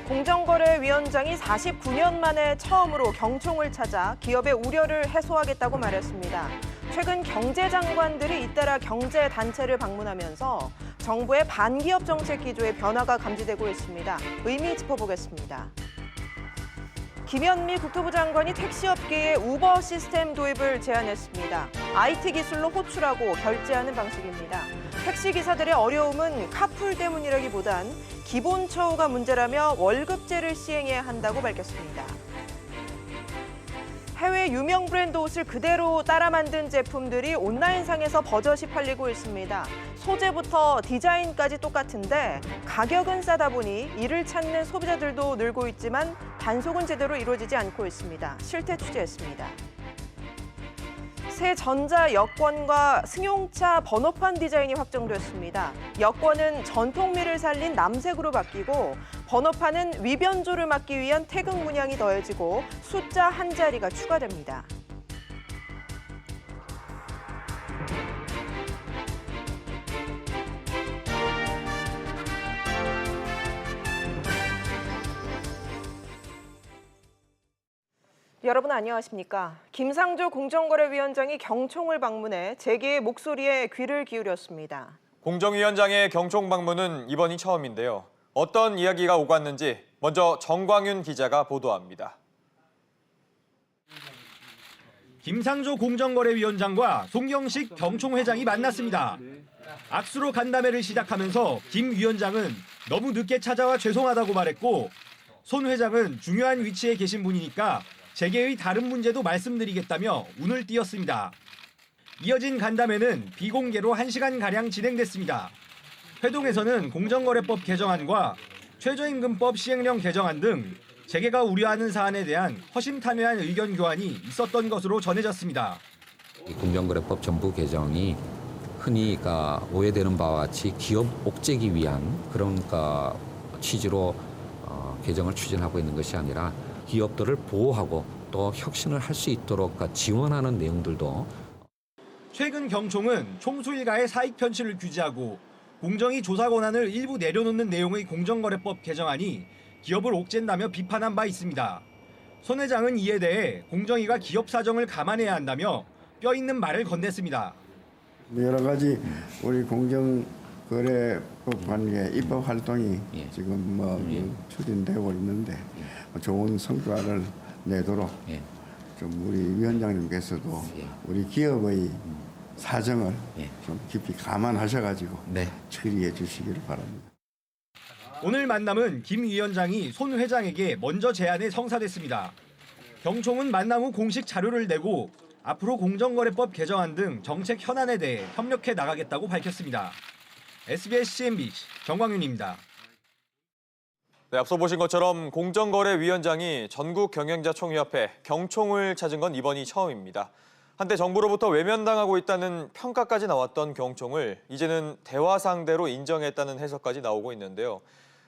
공정거래위원장이 49년 만에 처음으로 경총을 찾아 기업의 우려를 해소하겠다고 말했습니다. 최근 경제장관들이 잇따라 경제단체를 방문하면서 정부의 반기업 정책 기조에 변화가 감지되고 있습니다. 의미 짚어보겠습니다. 김현미 국토부 장관이 택시업계에 우버 시스템 도입을 제안했습니다. IT 기술로 호출하고 결제하는 방식입니다. 택시기사들의 어려움은 카풀 때문이라기보단 기본 처우가 문제라며 월급제를 시행해야 한다고 밝혔습니다. 해외 유명 브랜드 옷을 그대로 따라 만든 제품들이 온라인상에서 버젓이 팔리고 있습니다. 소재부터 디자인까지 똑같은데 가격은 싸다 보니 이를 찾는 소비자들도 늘고 있지만 단속은 제대로 이루어지지 않고 있습니다. 실태 취재했습니다. 새 전자 여권과 승용차 번호판 디자인이 확정됐습니다. 여권은 전통미를 살린 남색으로 바뀌고 번호판은 위변조를 막기 위한 태극 문양이 더해지고 숫자 한 자리가 추가됩니다. 여러분 안녕하십니까? 김상조 공정거래위원장이 경총을 방문해 재계의 목소리에 귀를 기울였습니다. 공정위원장의 경총 방문은 이번이 처음인데요. 어떤 이야기가 오갔는지 먼저 정광윤 기자가 보도합니다. 김상조 공정거래위원장과 송경식 경총회장이 만났습니다. 악수로 간담회를 시작하면서 김 위원장은 너무 늦게 찾아와 죄송하다고 말했고 손 회장은 중요한 위치에 계신 분이니까 재계의 다른 문제도 말씀드리겠다며 운을 띄었습니다. 이어진 간담회는 비공개로 1시간가량 진행됐습니다. 회동에서는 공정거래법 개정안과 최저임금법 시행령 개정안 등 재계가 우려하는 사안에 대한 허심탄회한 의견 교환이 있었던 것으로 전해졌습니다. 공정거래법 전부 개정이 흔히 오해되는 바와 같이 기업 옥죄기 위한 그런 취지로 개정을 추진하고 있는 것이 아니라 기업들을 보호하고 또 혁신을 할 수 있도록 지원하는 내용들도. 최근 경총은 총수 일가의 사익 편취를 규제하고 공정위 조사 권한을 일부 내려놓는 내용의 공정거래법 개정안이 기업을 옥죄다며 비판한 바 있습니다. 손 회장은 이에 대해 공정위가 기업 사정을 감안해야 한다며 뼈 있는 말을 건넸습니다. 여러 가지 우리 공정거래법 관계 입법 활동이 지금 추진되고 있는데 좋은 성과를 내도록 좀 우리 위원장님께서도 우리 기업의 사정을 좀 깊이 감안하셔가지고 처리해 주시기를 바랍니다. 오늘 만남은 김 위원장이 손 회장에게 먼저 제안해 성사됐습니다. 경총은 만남 후 공식 자료를 내고 앞으로 공정거래법 개정안 등 정책 현안에 대해 협력해 나가겠다고 밝혔습니다. SBS CNBC 정광윤입니다. 네, 앞서 보신 것처럼 공정거래위원장이 전국경영자총회협회 경총을 찾은 건 이번이 처음입니다. 한때 정부로부터 외면당하고 있다는 평가까지 나왔던 경총을 이제는 대화 상대로 인정했다는 해석까지 나오고 있는데요.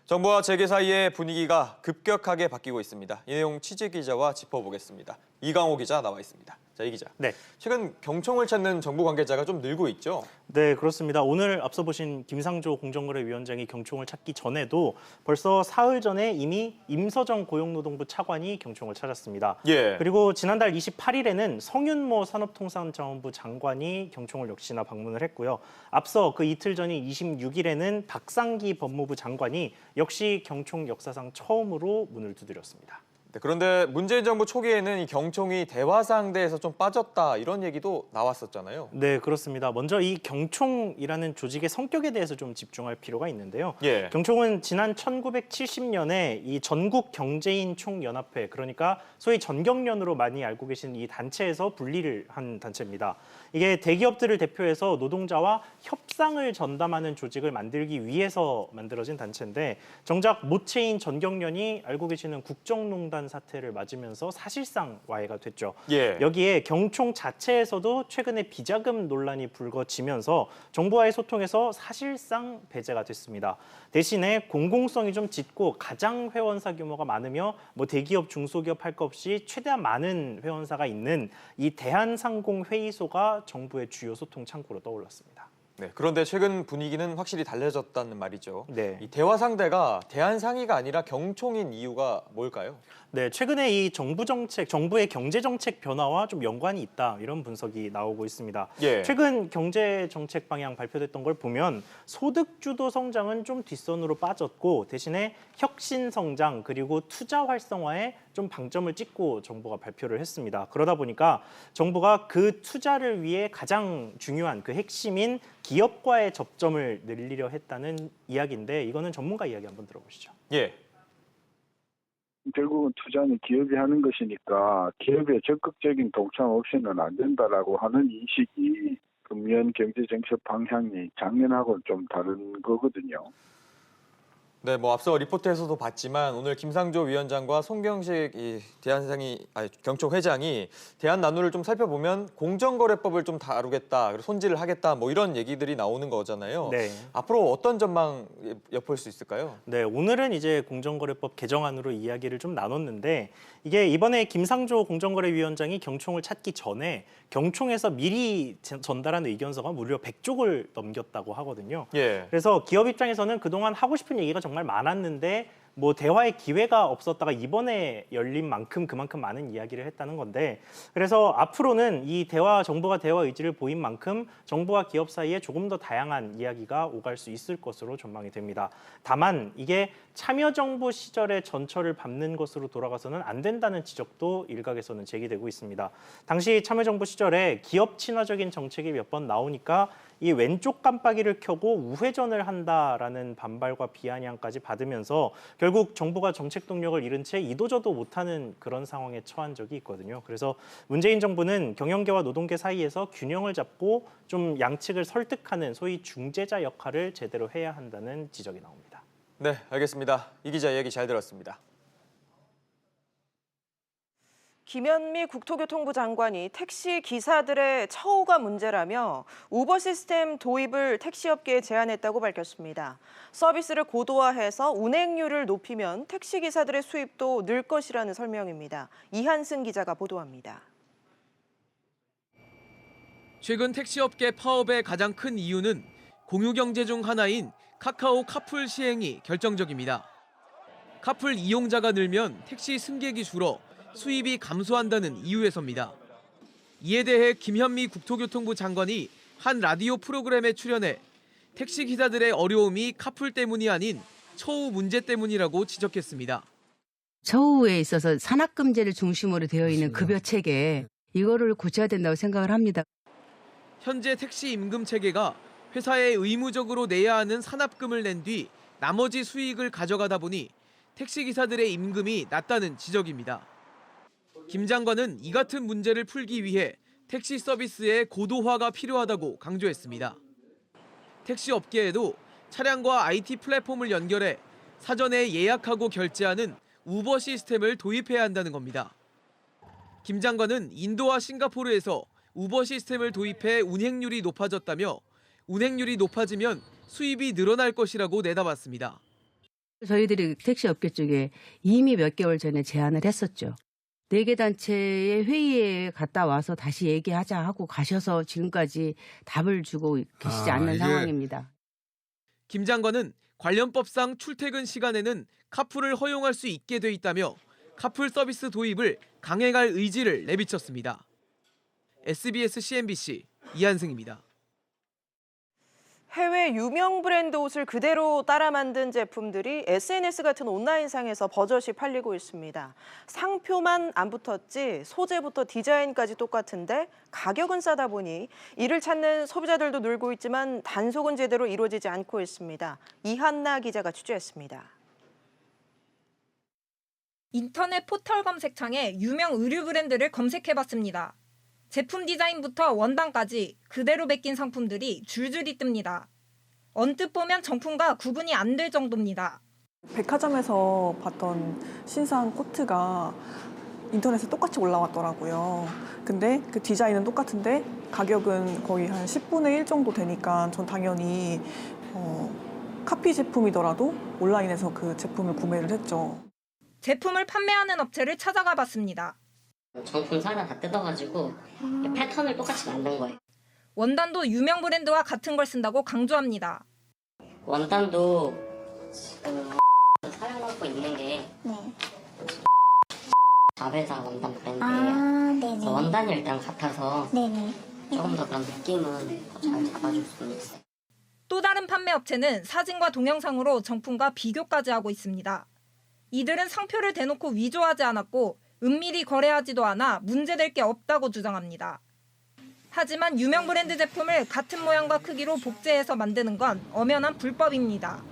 정부와 재계 사이의 분위기가 급격하게 바뀌고 있습니다. 이 내용 취재 기자와 짚어보겠습니다. 이강호 기자 나와 있습니다. 자, 이 기자. 네. 최근 경총을 찾는 정부 관계자가 좀 늘고 있죠? 네, 그렇습니다. 오늘 앞서 보신 김상조 공정거래위원장이 경총을 찾기 전에도 벌써 사흘 전에 이미 임서정 고용노동부 차관이 경총을 찾았습니다. 그리고 지난달 28일에는 성윤모 산업통상자원부 장관이 경총을 역시나 방문을 했고요. 앞서 그 이틀 전인 26일에는 박상기 법무부 장관이 역시 경총 역사상 처음으로 문을 두드렸습니다. 네, 그런데 문재인 정부 초기에는 이 경총이 대화 상대에서 좀 빠졌다 이런 얘기도 나왔었잖아요. 네, 그렇습니다. 먼저 이 경총이라는 조직의 성격에 대해서 좀 집중할 필요가 있는데요. 경총은 지난 1970년에 이 전국 경제인 총연합회, 그러니까 소위 전경련으로 많이 알고 계신 이 단체에서 분리를 한 단체입니다. 이게 대기업들을 대표해서 노동자와 협상을 전담하는 조직을 만들기 위해서 만들어진 단체인데 정작 모체인 전경련이 알고 계시는 국정농단 사태를 맞으면서 사실상 와해가 됐죠. 여기에 경총 자체에서도 최근에 비자금 논란이 불거지면서 정부와의 소통에서 사실상 배제가 됐습니다. 대신에 공공성이 좀 짙고 가장 회원사 규모가 많으며 대기업, 중소기업 할 것 없이 최대한 많은 회원사가 있는 이 대한상공회의소가 정부의 주요 소통 창구로 떠올랐습니다. 네, 그런데 최근 분위기는 확실히 달라졌다는 말이죠. 네. 이 대화 상대가 대한상의가 아니라 경총인 이유가 뭘까요? 네, 최근에 이 정부의 경제 정책 변화와 좀 연관이 있다 이런 분석이 나오고 있습니다. 예. 최근 경제 정책 방향 발표됐던 걸 보면 소득 주도 성장은 좀 뒷선으로 빠졌고 대신에 혁신 성장 그리고 투자 활성화에 좀 방점을 찍고 정부가 발표를 했습니다. 그러다 보니까 정부가 그 투자를 위해 가장 중요한 그 핵심인 기업과의 접점을 늘리려 했다는 이야기인데 이거는 전문가 이야기 한번 들어보시죠. 예. 결국은 투자는 기업이 하는 것이니까 기업의 적극적인 동참 없이는 안 된다라고 하는 인식이 금년 경제정책 방향이 작년하고는 좀 다른 거거든요. 네, 뭐 앞서 리포트에서도 봤지만 오늘 김상조 위원장과 송경식 경총 회장이 대안 난로를 좀 살펴보면 공정거래법을 좀 다루겠다, 그리고 손질을 하겠다, 뭐 이런 얘기들이 나오는 거잖아요. 네. 앞으로 어떤 전망 엿볼 수 있을까요? 네, 오늘은 이제 공정거래법 개정안으로 이야기를 좀 나눴는데 이게 이번에 김상조 공정거래위원장이 경총을 찾기 전에 경총에서 미리 전달한 의견서가 무려 100쪽을 넘겼다고 하거든요. 예. 그래서 기업 입장에서는 그동안 하고 싶은 얘기가 정말 많았는데 뭐 대화의 기회가 없었다가 이번에 열린 만큼 그만큼 많은 이야기를 했다는 건데 그래서 앞으로는 이 정부가 대화 의지를 보인 만큼 정부와 기업 사이에 조금 더 다양한 이야기가 오갈 수 있을 것으로 전망이 됩니다. 다만 이게 참여정부 시절의 전철을 밟는 것으로 돌아가서는 안 된다는 지적도 일각에서는 제기되고 있습니다. 당시 참여정부 시절에 기업 친화적인 정책이 몇 번 나오니까 이 왼쪽 깜빡이를 켜고 우회전을 한다라는 반발과 비아냥까지 받으면서 결국 정부가 정책 동력을 잃은 채 이도저도 못하는 그런 상황에 처한 적이 있거든요. 그래서 문재인 정부는 경영계와 노동계 사이에서 균형을 잡고 좀 양측을 설득하는 소위 중재자 역할을 제대로 해야 한다는 지적이 나옵니다. 네, 알겠습니다. 이 기자 이야기 잘 들었습니다. 김현미 국토교통부 장관이 택시 기사들의 처우가 문제라며 우버 시스템 도입을 택시업계에 제안했다고 밝혔습니다. 서비스를 고도화해서 운행률을 높이면 택시 기사들의 수입도 늘 것이라는 설명입니다. 이한승 기자가 보도합니다. 최근 택시업계 파업의 가장 큰 이유는 공유경제 중 하나인 카카오 카풀 시행이 결정적입니다. 카풀 이용자가 늘면 택시 승객이 줄어 수입이 감소한다는 이유에서입니다. 이에 대해 김현미 국토교통부 장관이 한 라디오 프로그램에 출연해 택시 기사들의 어려움이 카풀 때문이 아닌 처우 문제 때문이라고 지적했습니다. 처우에 있어서 산악금제를 중심으로 되어 있는 급여 체계, 이거를 고쳐야 된다고 생각을 합니다. 현재 택시 임금 체계가 회사에 의무적으로 내야 하는 산업금을 낸 뒤 나머지 수익을 가져가다 보니 택시 기사들의 임금이 낮다는 지적입니다. 김 장관은 이 같은 문제를 풀기 위해 택시 서비스의 고도화가 필요하다고 강조했습니다. 택시 업계에도 차량과 IT 플랫폼을 연결해 사전에 예약하고 결제하는 우버 시스템을 도입해야 한다는 겁니다. 김 장관은 인도와 싱가포르에서 우버 시스템을 도입해 운행률이 높아졌다며 운행률이 높아지면 수입이 늘어날 것이라고 내다봤습니다. 저희들이 택시업계 쪽에 이미 몇 개월 전에 제안을 했었죠. 4개 단체의 회의에 갔다 와서 다시 얘기하자 하고 가셔서 지금까지 답을 주고 계시지 않는 상황입니다. 김 장관은 관련법상 출퇴근 시간에는 카풀을 허용할 수 있게 돼 있다며 카풀 서비스 도입을 강행할 의지를 내비쳤습니다. SBS CNBC 이한승입니다. 해외 유명 브랜드 옷을 그대로 따라 만든 제품들이 SNS 같은 온라인상에서 버젓이 팔리고 있습니다. 상표만 안 붙었지 소재부터 디자인까지 똑같은데 가격은 싸다 보니 이를 찾는 소비자들도 늘고 있지만 단속은 제대로 이루어지지 않고 있습니다. 이한나 기자가 취재했습니다. 인터넷 포털 검색창에 유명 의류 브랜드를 검색해봤습니다. 제품 디자인부터 원단까지 그대로 베낀 상품들이 줄줄이 뜹니다. 언뜻 보면 정품과 구분이 안 될 정도입니다. 백화점에서 봤던 신상 코트가 인터넷에 똑같이 올라왔더라고요. 근데 그 디자인은 똑같은데 가격은 거의 한 10분의 1 정도 되니까 전 당연히 카피 제품이더라도 온라인에서 그 제품을 구매를 했죠. 제품을 판매하는 업체를 찾아가 봤습니다. 정품 사다 다 뜯어가지고 패턴을 똑같이 만든 거예요. 원단도 유명 브랜드와 같은 걸 쓴다고 강조합니다. 원단도 지금 사용하고 있는 게 자회사 원단 브랜드예요. 원단이 일단 같아서 조금 더 그런 느낌은 더 잘 잡아줄 수 있어요. 또 다른 판매 업체는 사진과 동영상으로 정품과 비교까지 하고 있습니다. 이들은 상표를 대놓고 위조하지 않았고 은밀히 거래하지도 않아 문제될 게 없다고 주장합니다. 하지만 유명 브랜드 제품을 같은 모양과 크기로 복제해서 만드는 건 엄연한 불법입니다.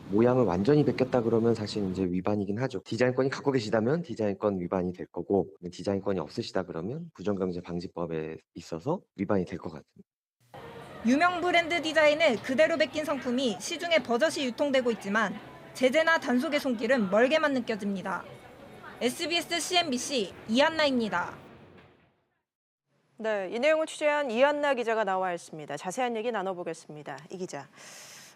모양을 완전히 베꼈다 그러면 사실 이제 위반이긴 하죠. 디자인권이 갖고 계시다면 디자인권 위반이 될 거고, 디자인권이 없으시다 그러면 부정경제 방지법에 있어서 위반이 될 것 같습니다. 유명 브랜드 디자인을 그대로 베낀 상품이 시중에 버젓이 유통되고 있지만 제재나 단속의 손길은 멀게만 느껴집니다. SBS CNBC 이한나입니다. 네, 이 내용을 취재한 이한나 기자가 나와 있습니다. 자세한 얘기 나눠보겠습니다. 이 기자.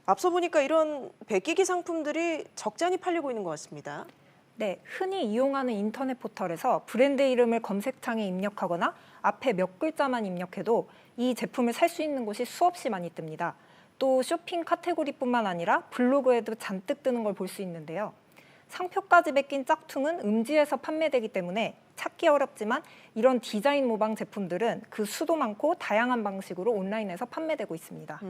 앞서 보니까 이런 베끼기 상품들이 적잖이 팔리고 있는 것 같습니다. 네, 흔히 이용하는 인터넷 포털에서 브랜드 이름을 검색창에 입력하거나 앞에 몇 글자만 입력해도 이 제품을 살 수 있는 곳이 수없이 많이 뜹니다. 또 쇼핑 카테고리뿐만 아니라 블로그에도 잔뜩 뜨는 걸 볼 수 있는데요. 상표까지 베낀 짝퉁은 음지에서 판매되기 때문에 찾기 어렵지만 이런 디자인 모방 제품들은 그 수도 많고 다양한 방식으로 온라인에서 판매되고 있습니다.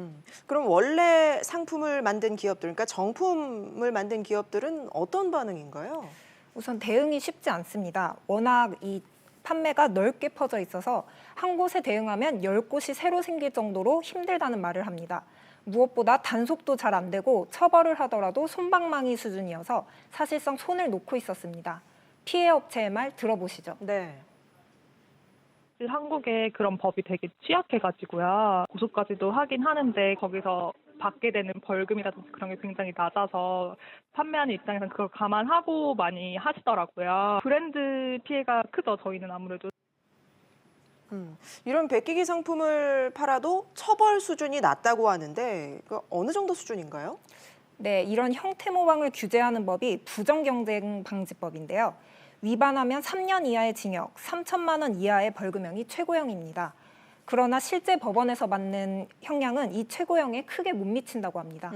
그럼 원래 상품을 만든 기업들, 그러니까 정품을 만든 기업들은 어떤 반응인가요? 우선 대응이 쉽지 않습니다. 워낙 이 판매가 넓게 퍼져 있어서 한 곳에 대응하면 10곳이 새로 생길 정도로 힘들다는 말을 합니다. 무엇보다 단속도 잘 안 되고 처벌을 하더라도 솜방망이 수준이어서 사실상 손을 놓고 있었습니다. 피해 업체의 말 들어보시죠. 네. 한국에 그런 법이 되게 취약해가지고요. 고소까지도 하긴 하는데 거기서 받게 되는 벌금이라든지 그런 게 굉장히 낮아서 판매하는 입장에서는 그걸 감안하고 많이 하시더라고요. 브랜드 피해가 크죠, 저희는 아무래도. 이런 베끼기 상품을 팔아도 처벌 수준이 낮다고 하는데 어느 정도 수준인가요? 네, 이런 형태 모방을 규제하는 법이 부정경쟁 방지법인데요. 위반하면 3년 이하의 징역, 3천만 원 이하의 벌금형이 최고형입니다. 그러나 실제 법원에서 받는 형량은 이 최고형에 크게 못 미친다고 합니다.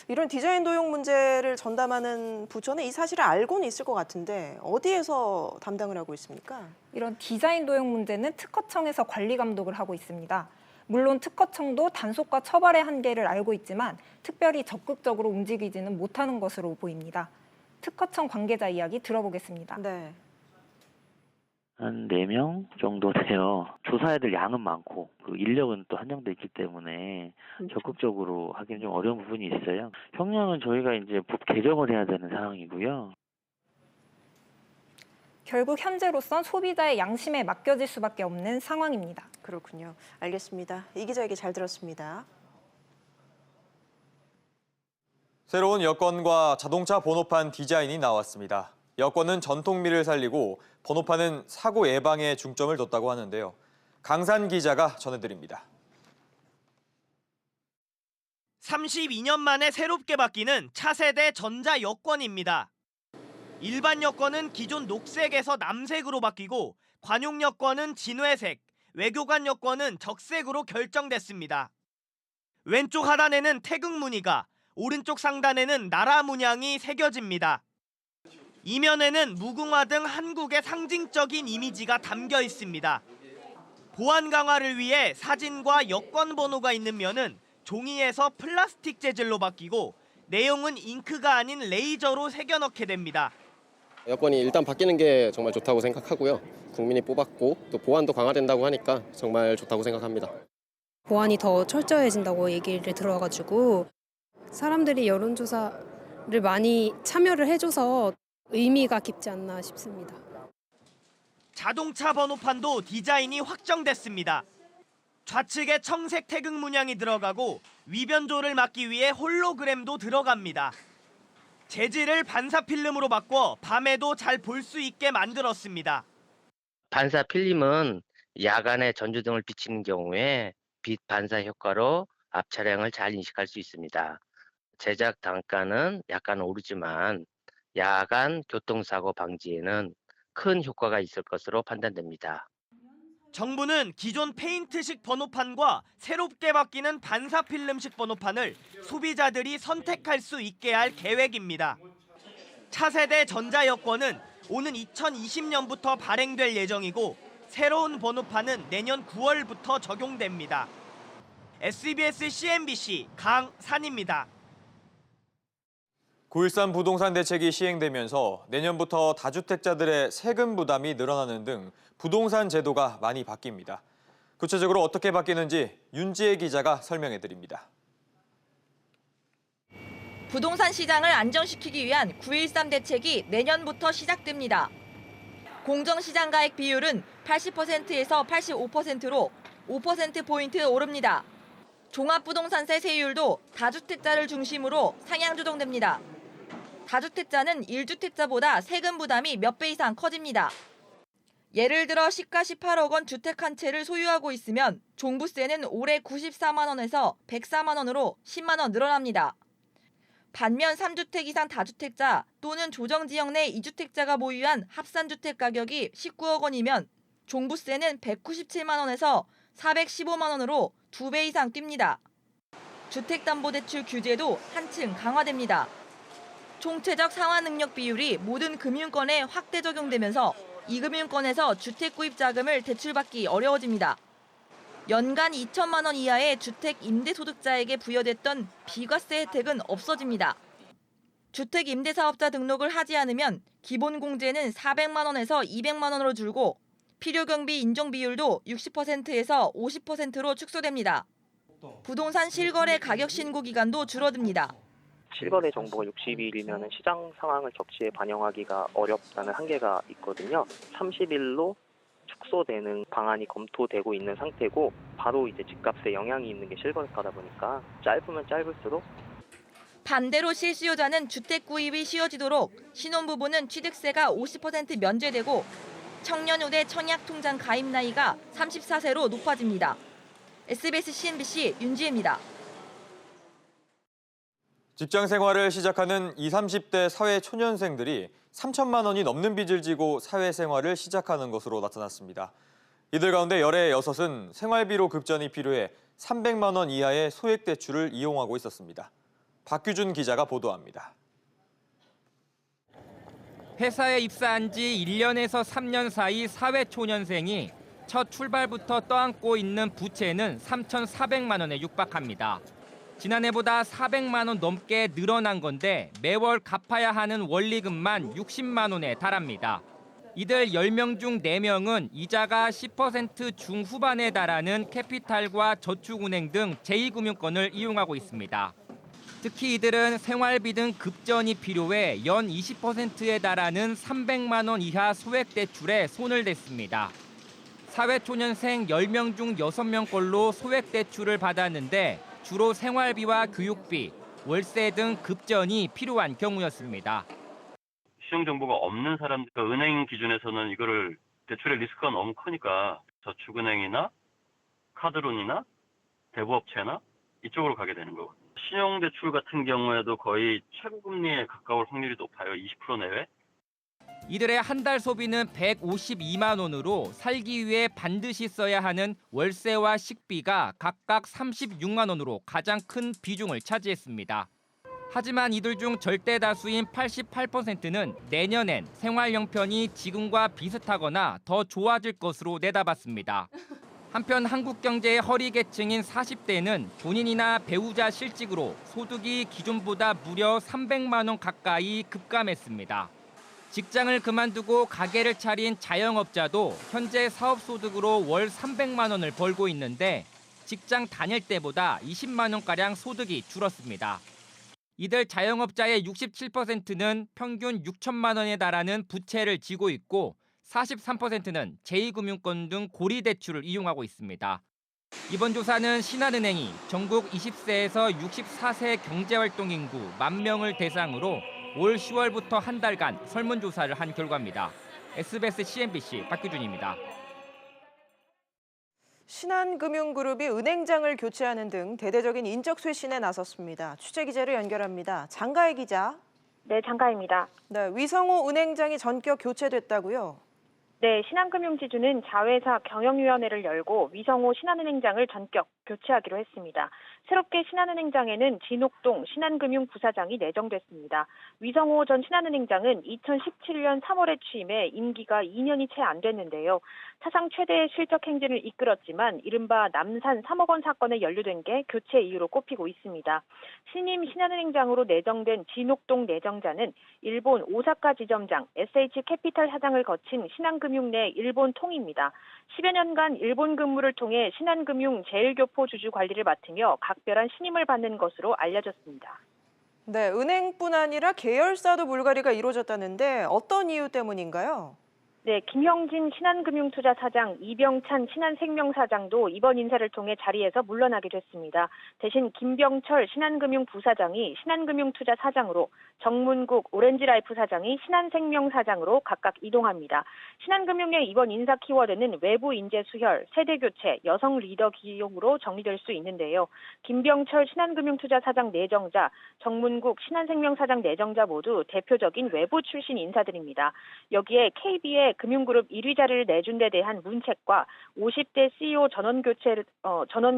이런 디자인 도용 문제를 전담하는 부처는 이 사실을 알고는 있을 것 같은데 어디에서 담당을 하고 있습니까? 이런 디자인 도용 문제는 특허청에서 관리 감독을 하고 있습니다. 물론 특허청도 단속과 처벌의 한계를 알고 있지만 특별히 적극적으로 움직이지는 못하는 것으로 보입니다. 특허청 관계자 이야기 들어보겠습니다. 네. 한 4명 정도 돼요. 조사해야 될 양은 많고 그 인력은 또 한정돼 있기 때문에 적극적으로 하기는 좀 어려운 부분이 있어요. 형량은 저희가 이제 법 개정을 해야 되는 상황이고요. 결국 현재로선 소비자의 양심에 맡겨질 수밖에 없는 상황입니다. 그렇군요. 알겠습니다. 이 기자에게 잘 들었습니다. 새로운 여권과 자동차 번호판 디자인이 나왔습니다. 여권은 전통미를 살리고 번호판은 사고 예방에 중점을 뒀다고 하는데요. 강산 기자가 전해드립니다. 32년 만에 새롭게 바뀌는 차세대 전자 여권입니다. 일반 여권은 기존 녹색에서 남색으로 바뀌고 관용 여권은 진회색, 외교관 여권은 적색으로 결정됐습니다. 왼쪽 하단에는 태극 무늬가, 오른쪽 상단에는 나라 문양이 새겨집니다. 이면에는 무궁화 등 한국의 상징적인 이미지가 담겨 있습니다. 보안 강화를 위해 사진과 여권 번호가 있는 면은 종이에서 플라스틱 재질로 바뀌고 내용은 잉크가 아닌 레이저로 새겨넣게 됩니다. 여권이 일단 바뀌는 게 정말 좋다고 생각하고요. 국민이 뽑았고 또 보안도 강화된다고 하니까 정말 좋다고 생각합니다. 보안이 더 철저해진다고 얘기를 들어가지고 사람들이 여론조사를 많이 참여를 해줘서 의미가 깊지 않나 싶습니다. 자동차 번호판도 디자인이 확정됐습니다. 좌측에 청색 태극 문양이 들어가고 위변조를 막기 위해 홀로그램도 들어갑니다. 재질을 반사 필름으로 바꿔 밤에도 잘 볼 수 있게 만들었습니다. 반사 필름은 야간에 전조등을 비치는 경우에 빛 반사 효과로 앞 차량을 잘 인식할 수 있습니다. 제작 단가는 약간 오르지만 야간 교통사고 방지에는 큰 효과가 있을 것으로 판단됩니다. 정부는 기존 페인트식 번호판과 새롭게 바뀌는 반사필름식 번호판을 소비자들이 선택할 수 있게 할 계획입니다. 차세대 전자여권은 오는 2020년부터 발행될 예정이고 새로운 번호판은 내년 9월부터 적용됩니다. SBS CNBC 강산입니다. 9.13 부동산 대책이 시행되면서 내년부터 다주택자들의 세금 부담이 늘어나는 등 부동산 제도가 많이 바뀝니다. 구체적으로 어떻게 바뀌는지 윤지혜 기자가 설명해드립니다. 부동산 시장을 안정시키기 위한 9.13 대책이 내년부터 시작됩니다. 공정시장 가액 비율은 80%에서 85%로 5%포인트 오릅니다. 종합부동산세 세율도 다주택자를 중심으로 상향 조정됩니다. 다주택자는 1주택자보다 세금 부담이 몇 배 이상 커집니다. 예를 들어 시가 18억 원 주택 한 채를 소유하고 있으면 종부세는 올해 94만 원에서 104만 원으로 10만 원 늘어납니다. 반면 3주택 이상 다주택자 또는 조정지역 내 2주택자가 보유한 합산주택 가격이 19억 원이면 종부세는 197만 원에서 415만 원으로 2배 이상 뜁니다. 주택담보대출 규제도 한층 강화됩니다. 총체적 상환 능력 비율이 모든 금융권에 확대 적용되면서 이 금융권에서 주택 구입 자금을 대출받기 어려워집니다. 연간 2천만 원 이하의 주택 임대소득자에게 부여됐던 비과세 혜택은 없어집니다. 주택 임대사업자 등록을 하지 않으면 기본 공제는 400만 원에서 200만 원으로 줄고 필요경비 인정 비율도 60%에서 50%로 축소됩니다. 부동산 실거래 가격 신고 기간도 줄어듭니다. 실거래 정보가 60일이면 시장 상황을 적시에 반영하기가 어렵다는 한계가 있거든요. 30일로 축소되는 방안이 검토되고 있는 상태고 바로 이제 집값에 영향이 있는 게 실거래가다 보니까 짧으면 짧을수록 반대로 실수요자는 주택 구입이 쉬워지도록 신혼부부는 취득세가 50% 면제되고 청년우대 청약통장 가입 나이가 34세로 높아집니다. SBS CNBC 윤지혜입니다. 직장 생활을 시작하는 20, 30대 사회 초년생들이 3천만 원이 넘는 빚을 지고 사회생활을 시작하는 것으로 나타났습니다. 이들 가운데 열의 6은 생활비로 급전이 필요해 300만 원 이하의 소액대출을 이용하고 있었습니다. 박규준 기자가 보도합니다. 회사에 입사한 지 1년에서 3년 사이 사회초년생이 첫 출발부터 떠안고 있는 부채는 3,400만 원에 육박합니다. 지난해보다 400만 원 넘게 늘어난 건데 매월 갚아야 하는 원리금만 60만 원에 달합니다. 이들 10명 중 4명은 이자가 10% 중후반에 달하는 캐피탈과 저축은행 등 제2금융권을 이용하고 있습니다. 특히 이들은 생활비 등 급전이 필요해 연 20%에 달하는 300만 원 이하 소액대출에 손을 댔습니다. 사회초년생 10명 중 6명 걸로 소액대출을 받았는데 주로 생활비와 교육비, 월세 등 급전이 필요한 경우였습니다. 신용 정보가 없는 사람들, 은행 기준에서는 이거를 대출의 리스크가 너무 크니까 저축은행이나 카드론이나 대부업체나 이쪽으로 가게 되는 거거든요. 신용대출 같은 경우에도 거의 최고금리에 가까울 확률이 높아요. 20% 내외. 이들의 한 달 소비는 152만 원으로 살기 위해 반드시 써야 하는 월세와 식비가 각각 36만 원으로 가장 큰 비중을 차지했습니다. 하지만 이들 중 절대 다수인 88%는 내년엔 생활 형편이 지금과 비슷하거나 더 좋아질 것으로 내다봤습니다. 한편 한국 경제의 허리 계층인 40대는 본인이나 배우자 실직으로 소득이 기존보다 무려 300만 원 가까이 급감했습니다. 직장을 그만두고 가게를 차린 자영업자도 현재 사업소득으로 월 300만 원을 벌고 있는데 직장 다닐 때보다 20만 원가량 소득이 줄었습니다. 이들 자영업자의 67%는 평균 6천만 원에 달하는 부채를 지고 있고 43%는 제2금융권 등 고리대출을 이용하고 있습니다. 이번 조사는 신한은행이 전국 20세에서 64세 경제활동 인구 10,000명을 대상으로 올 10월부터 한 달간 설문조사를 한 결과입니다. SBS CNBC 박규준입니다. 신한금융그룹이 은행장을 교체하는 등 대대적인 인적 쇄신에 나섰습니다. 취재기자를 연결합니다. 장가혜 기자. 네, 장가혜입니다. 네, 위성호 은행장이 전격 교체됐다고요? 네, 신한금융지주는 자회사 경영위원회를 열고 위성호 신한은행장을 전격 교체하기로 했습니다. 새롭게 신한은행장에는 진옥동 신한금융 부사장이 내정됐습니다. 위성호 전 신한은행장은 2017년 3월에 취임해 임기가 2년이 채 안 됐는데요. 사상 최대의 실적 행진을 이끌었지만 이른바 남산 3억 원 사건에 연루된 게 교체 이유로 꼽히고 있습니다. 신임 신한은행장으로 내정된 진옥동 내정자는 일본 오사카 지점장, SH캐피탈 사장을 거친 신한금융 내 일본 통입니다. 10여 년간 일본 근무를 통해 신한금융 제일교포 주주 관리를 맡으며 각별한 신임을 받는 것으로 알려졌습니다. 네, 은행뿐 아니라 계열사도 물갈이가 이루어졌다는데 어떤 이유 때문인가요? 네, 김형진 신한금융투자사장, 이병찬 신한생명사장도 이번 인사를 통해 자리에서 물러나게 됐습니다. 대신 김병철 신한금융부사장이 신한금융투자사장으로, 정문국 오렌지라이프 사장이 신한생명사장으로 각각 이동합니다. 신한금융의 이번 인사 키워드는 외부 인재 수혈, 세대교체, 여성 리더 기용으로 정리될 수 있는데요. 김병철 신한금융투자사장 내정자, 정문국 신한생명사장 내정자 모두 대표적인 외부 출신 인사들입니다. 여기에 KB의 금융그룹 1위 자리를 내준 데 대한 문책과 50대 CEO 전원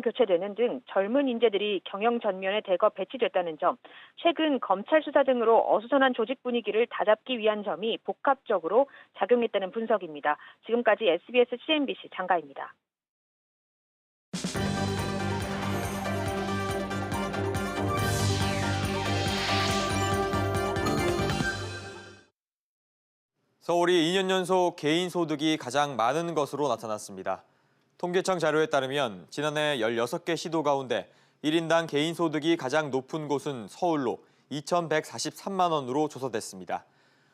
교체되는 등 젊은 인재들이 경영 전면에 대거 배치됐다는 점, 최근 검찰 수사 등으로 어수선한 조직 분위기를 다잡기 위한 점이 복합적으로 작용했다는 분석입니다. 지금까지 SBS CNBC 장가입니다. 서울이 2년 연속 개인 소득이 가장 많은 것으로 나타났습니다. 통계청 자료에 따르면 지난해 16개 시도 가운데 1인당 개인 소득이 가장 높은 곳은 서울로 2,143만 원으로 조사됐습니다.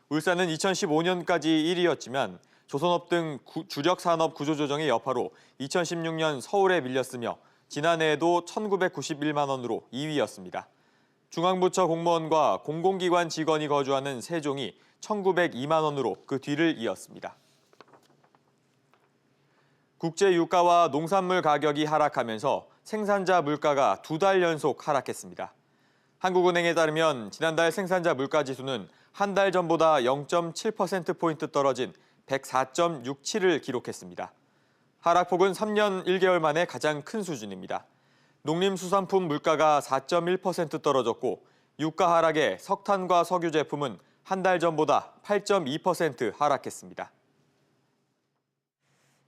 울산은 2015년까지 1위였지만 조선업 등 주력 산업 구조조정의 여파로 2016년 서울에 밀렸으며 지난해에도 1,991만 원으로 2위였습니다. 중앙부처 공무원과 공공기관 직원이 거주하는 세종이 1,902만 원으로 그 뒤를 이었습니다. 국제 유가와 농산물 가격이 하락하면서 생산자 물가가 2달 연속 하락했습니다. 한국은행에 따르면 지난달 생산자 물가지수는 한 달 전보다 0.7%포인트 떨어진 104.67을 기록했습니다. 하락폭은 3년 1개월 만에 가장 큰 수준입니다. 농림수산품 물가가 4.1% 떨어졌고 유가 하락에 석탄과 석유 제품은 한 달 전보다 8.2% 하락했습니다.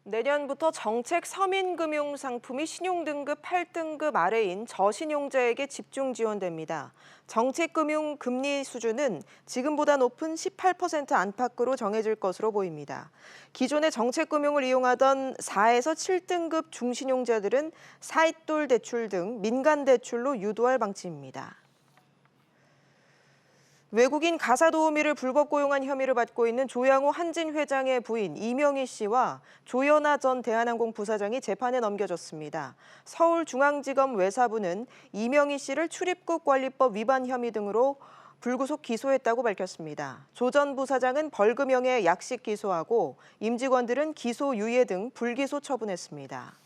내년부터 정책 서민금융 상품이 신용등급 8등급 아래인 저신용자에게 집중 지원됩니다. 정책금융 금리 수준은 지금보다 높은 18% 안팎으로 정해질 것으로 보입니다. 기존의 정책금융을 이용하던 4에서 7등급 중신용자들은 사익돌 대출 등 민간 대출로 유도할 방침입니다. 외국인 가사도우미를 불법 고용한 혐의를 받고 있는 조양호 한진 회장의 부인 이명희 씨와 조연아 전 대한항공 부사장이 재판에 넘겨졌습니다. 서울중앙지검 외사부는 이명희 씨를 출입국 관리법 위반 혐의 등으로 불구속 기소했다고 밝혔습니다. 조 전 부사장은 벌금형에 약식 기소하고 임직원들은 기소유예 등 불기소 처분했습니다.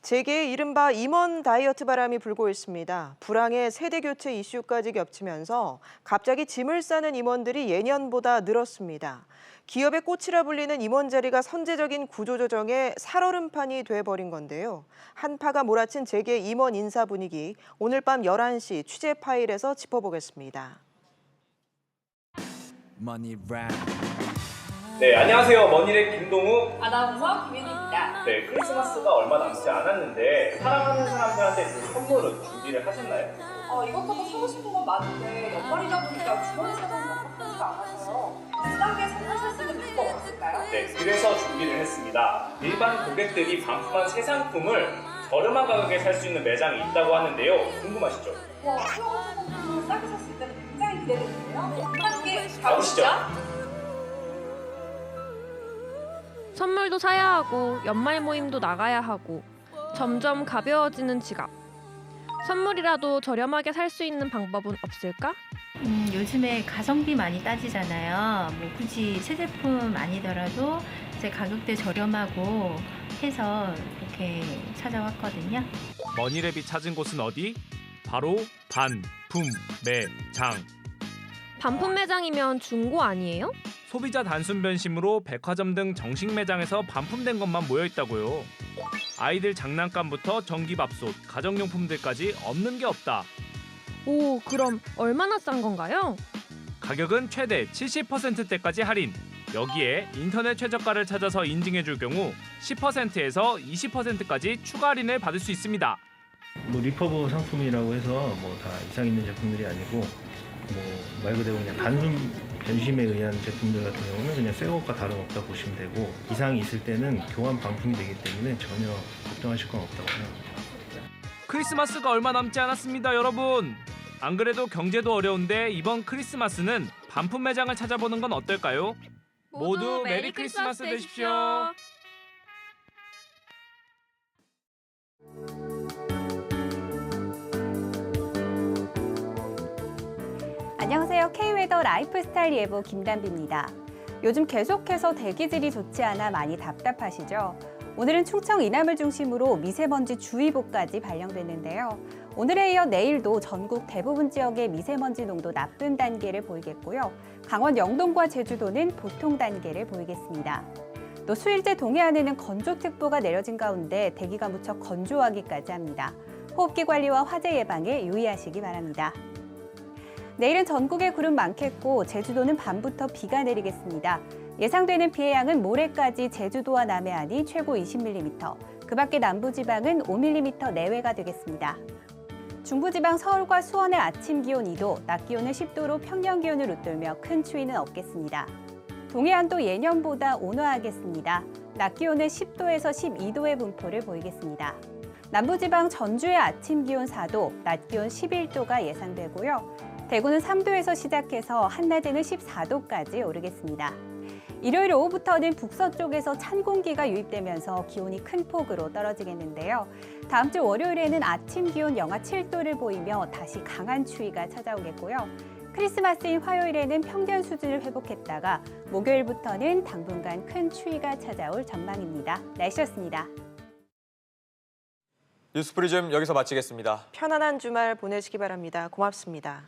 재계의 이른바 임원 다이어트 바람이 불고 있습니다. 불황의 세대교체 이슈까지 겹치면서 갑자기 짐을 싸는 임원들이 예년보다 늘었습니다. 기업의 꽃이라 불리는 임원 자리가 선제적인 구조조정의 살얼음판이 돼버린 건데요. 한파가 몰아친 재계 임원 인사 분위기, 오늘 밤 11시 취재 파일에서 짚어보겠습니다. 네, 안녕하세요. 머니랩 김동욱 아나운서 김현우입니다. 네, 크리스마스가 얼마 남지 않았는데 사랑하는 사람들한테 선물은 준비를 하셨나요? 이것저것 사고 싶은 건 많은데 연말이다 보니까 주머니 사는 건 바쁘지가 않아서요. 비싸게 선물 살 수 있는 방법 없을까요? 네, 그래서 준비를 했습니다. 일반 고객들이 반품한 새 상품을 저렴한 가격에 살 수 있는 매장이 있다고 하는데요. 궁금하시죠? 와, 수영한 상품을 싸게 살 수 있다니 굉장히 기대되는데요. 함께 가보시죠. 선물도 사야 하고 연말 모임도 나가야 하고 점점 가벼워지는 지갑. 선물이라도 저렴하게 살 수 있는 방법은 없을까? 요즘에 가성비 많이 따지잖아요. 뭐 굳이 새 제품 아니더라도 이제 가격대 저렴하고 해서 이렇게 찾아왔거든요. 머니랩이 찾은 곳은 어디? 바로 반품 매장. 반품 매장이면 중고 아니에요? 소비자 단순 변심으로 백화점 등 정식 매장에서 반품된 것만 모여 있다고요. 아이들 장난감부터 전기밥솥, 가정용품들까지 없는 게 없다. 오, 그럼 얼마나 싼 건가요? 가격은 최대 70%대까지 할인. 여기에 인터넷 최저가를 찾아서 인증해줄 경우 10%에서 20%까지 추가 할인을 받을 수 있습니다. 뭐 리퍼브 상품이라고 해서 뭐 다 이상 있는 제품들이 아니고 뭐 말 그대로 그냥 단순 변심에 의한 제품들 같은 경우는 그냥 새 것과 다름없다 보시면 되고 이상이 있을 때는 교환 반품이 되기 때문에 전혀 걱정하실 건 없다고 생각합니다. 크리스마스가 얼마 남지 않았습니다, 여러분. 안 그래도 경제도 어려운데 이번 크리스마스는 반품 매장을 찾아보는 건 어떨까요? 모두 메리 크리스마스 되십시오. 안녕하세요. K웨더 라이프스타일 예보 김단비입니다. 요즘 계속해서 대기질이 좋지 않아 많이 답답하시죠? 오늘은 충청 이남을 중심으로 미세먼지 주의보까지 발령됐는데요. 오늘에 이어 내일도 전국 대부분 지역의 미세먼지 농도 나쁨 단계를 보이겠고요. 강원 영동과 제주도는 보통 단계를 보이겠습니다. 또 수일제 동해안에는 건조특보가 내려진 가운데 대기가 무척 건조하기까지 합니다. 호흡기 관리와 화재 예방에 유의하시기 바랍니다. 내일은 전국에 구름 많겠고 제주도는 밤부터 비가 내리겠습니다. 예상되는 비의 양은 모레까지 제주도와 남해안이 최고 20mm, 그 밖에 남부지방은 5mm 내외가 되겠습니다. 중부지방 서울과 수원의 아침 기온 2도, 낮 기온은 10도로 평년 기온을 웃돌며 큰 추위는 없겠습니다. 동해안도 예년보다 온화하겠습니다. 낮 기온은 10도에서 12도의 분포를 보이겠습니다. 남부지방 전주의 아침 기온 4도, 낮 기온 11도가 예상되고요. 대구는 3도에서 시작해서 한낮에는 14도까지 오르겠습니다. 일요일 오후부터는 북서쪽에서 찬 공기가 유입되면서 기온이 큰 폭으로 떨어지겠는데요. 다음 주 월요일에는 아침 기온 영하 7도를 보이며 다시 강한 추위가 찾아오겠고요. 크리스마스인 화요일에는 평년 수준을 회복했다가 목요일부터는 당분간 큰 추위가 찾아올 전망입니다. 날씨였습니다. 뉴스프리즘 여기서 마치겠습니다. 편안한 주말 보내시기 바랍니다. 고맙습니다.